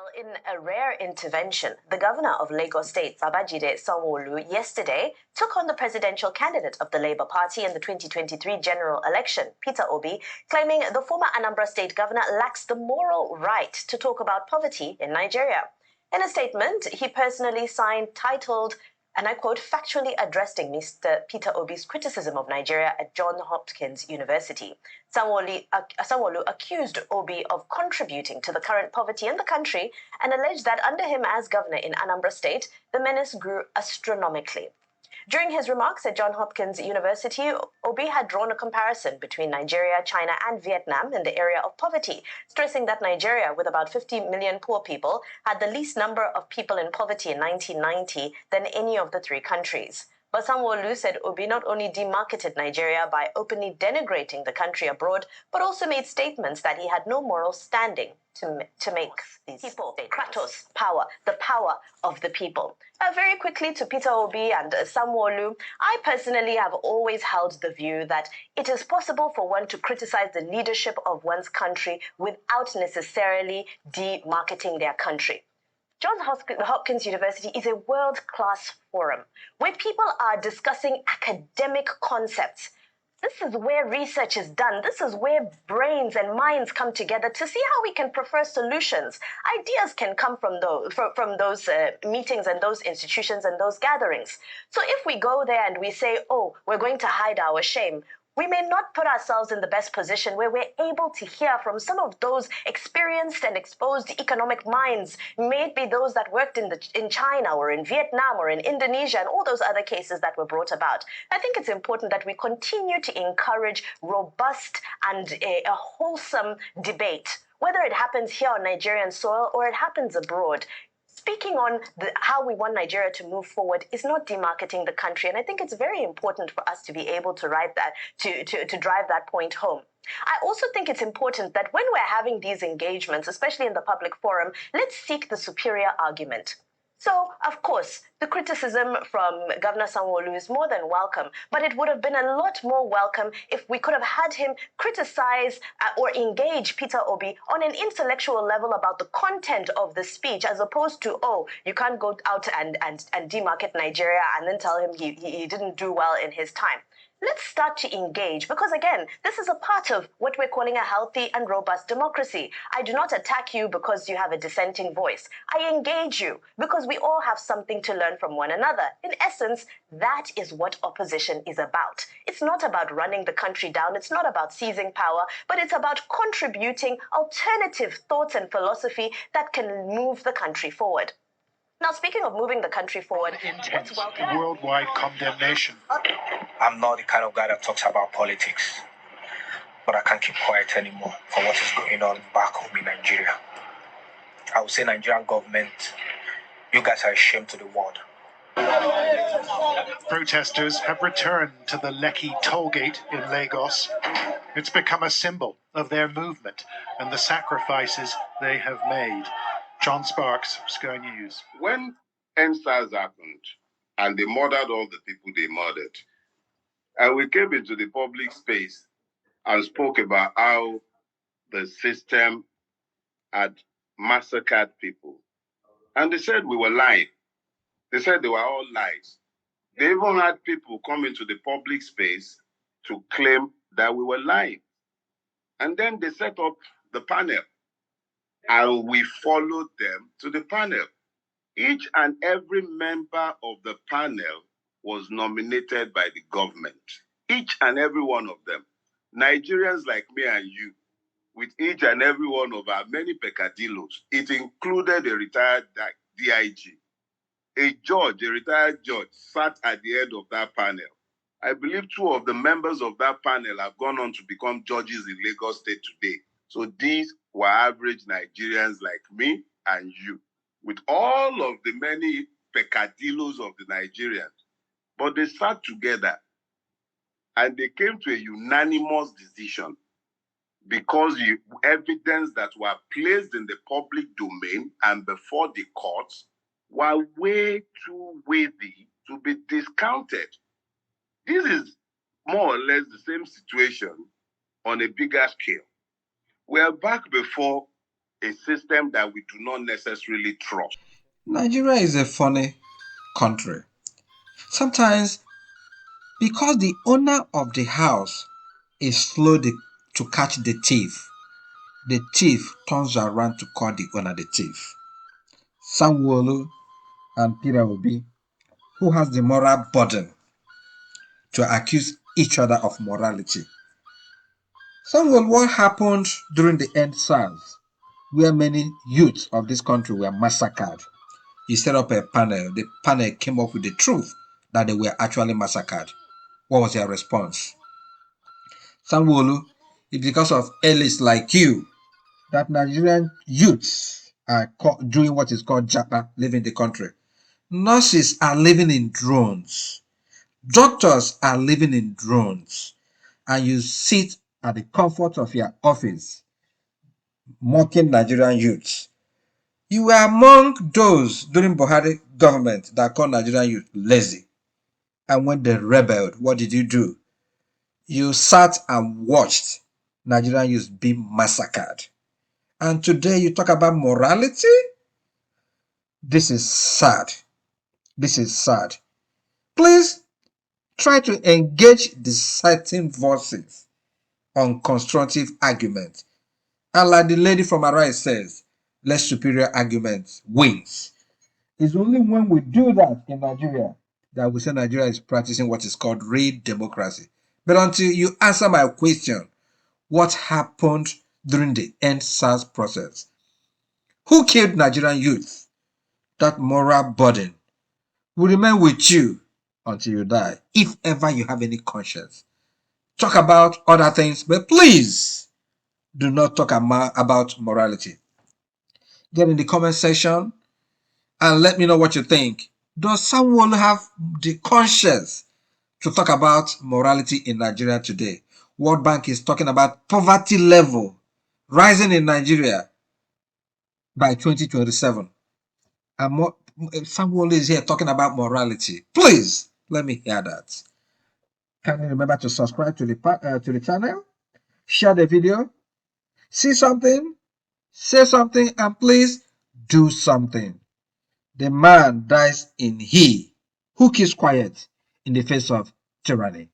Well, in a rare intervention, the governor of Lagos State, Babajide Sanwo Olu, yesterday took on the presidential candidate of the Labour Party in the 2023 general election, Peter Obi, claiming the former Anambra State governor lacks the moral right to talk about poverty in Nigeria. In a statement he personally signed titled, and I quote, factually addressing Mr. Peter Obi's criticism of Nigeria at Johns Hopkins University. Sanwo Olu accused Obi of contributing to the current poverty in the country and alleged that under him as governor in Anambra State, the menace grew astronomically. During his remarks at Johns Hopkins University, Obi had drawn a comparison between Nigeria, China, and Vietnam in the area of poverty, stressing that Nigeria, with about 50 million poor people, had the least number of people in poverty in 1990 than any of the three countries. But Sanwo Olu said Obi not only demarketed Nigeria by openly denigrating the country abroad, but also made statements that he had no moral standing to make these people. Kratos, power, the power of the people. Very quickly to Peter Obi and Sanwo Olu, I personally have always held the view that it is possible for one to criticize the leadership of one's country without necessarily demarketing their country. Johns Hopkins University is a world-class forum where people are discussing academic concepts. This is where research is done. This is where brains and minds come together to see how we can prefer solutions. Ideas can come from those meetings and those institutions and those gatherings. So if we go there and we say, oh, we're going to hide our shame, we may not put ourselves in the best position where we're able to hear from some of those experienced and exposed economic minds, maybe those that worked in China or in Vietnam or in Indonesia and all those other cases that were brought about. I think it's important that we continue to encourage robust and a wholesome debate, whether it happens here on Nigerian soil or it happens abroad. Speaking on how we want Nigeria to move forward is not demarketing the country, and I think it's very important for us to be able to write that, to drive that point home. I also think it's important that when we're having these engagements, especially in the public forum, let's seek the superior argument. So, of course, the criticism from Governor Sanwo Olu is more than welcome, but it would have been a lot more welcome if we could have had him criticize or engage Peter Obi on an intellectual level about the content of the speech, as opposed to, oh, you can't go out and demarket Nigeria and then tell him he didn't do well in his time. Let's start to engage because, again, this is a part of what we're calling a healthy and robust democracy. I do not attack you because you have a dissenting voice. I engage you because we all have something to learn from one another. In essence, that is what opposition is about. It's not about running the country down. It's not about seizing power, but it's about contributing alternative thoughts and philosophy that can move the country forward. Now, speaking of moving the country forward, intense worldwide condemnation. I'm not the kind of guy that talks about politics, but I can't keep quiet anymore for what is going on back home in Nigeria. I would say Nigerian government, you guys are a shame to the world. Protesters have returned to the Lekki tollgate in Lagos. It's become a symbol of their movement and the sacrifices they have made. John Sparks, Sky News. When SARS happened and they murdered all the people they murdered, and we came into the public space and spoke about how the system had massacred people. And they said we were lying. They said they were all lies. They even had people come into the public space to claim that we were lying. And then they set up the panel. And we followed them to the panel. Each and every member of the panel was nominated by the government. Each and every one of them. Nigerians like me and you, with each and every one of our many peccadillos. It included a retired DIG. A judge, a retired judge, sat at the head of that panel. I believe 2 of the members of that panel have gone on to become judges in Lagos State today. So these were average Nigerians like me and you, with all of the many peccadillos of the Nigerians. But they sat together and they came to a unanimous decision because the evidence that were placed in the public domain and before the courts were way too weighty to be discounted. This is more or less the same situation on a bigger scale. We are back before a system that we do not necessarily trust. Nigeria is a funny country. Sometimes, because the owner of the house is slow to catch the thief turns around to call the owner the thief. Sanwo Olu and Peter Obi, who has the moral burden to accuse each other of morality. Sanwo Olu, what happened during the end SARS, where many youths of this country were massacred? He set up a panel. The panel came up with the truth that they were actually massacred. What was their response? Sanwo Olu, it's because of elites like you that Nigerian youths are doing what is called japa, leaving the country. Nurses are living in drones. Doctors are living in drones. And you sit at the comfort of your office mocking Nigerian youths. You were among those during Buhari government that called Nigerian youth lazy. And when they rebelled, what did you do? You sat and watched Nigerian youth being massacred. And today you talk about morality? This is sad. This is sad. Please try to engage dissenting voices on constructive argument. And like the lady from Arise says, let superior arguments wins. It's only when we do that in Nigeria that we say Nigeria is practicing what is called real democracy. But until you answer my question, what happened during the end SARS process? Who killed Nigerian youth? That moral burden will remain with you until you die, if ever you have any conscience. Talk about other things, but please do not talk about morality. Get in the comment section and let me know what you think. Does someone have the conscience to talk about morality in Nigeria today? World Bank is talking about poverty level rising in Nigeria by 2027. And someone is here talking about morality. Please let me hear that. Kindly remember to subscribe to the channel, share the video, see something, say something, and please do something. The man dies in he who keeps quiet in the face of tyranny.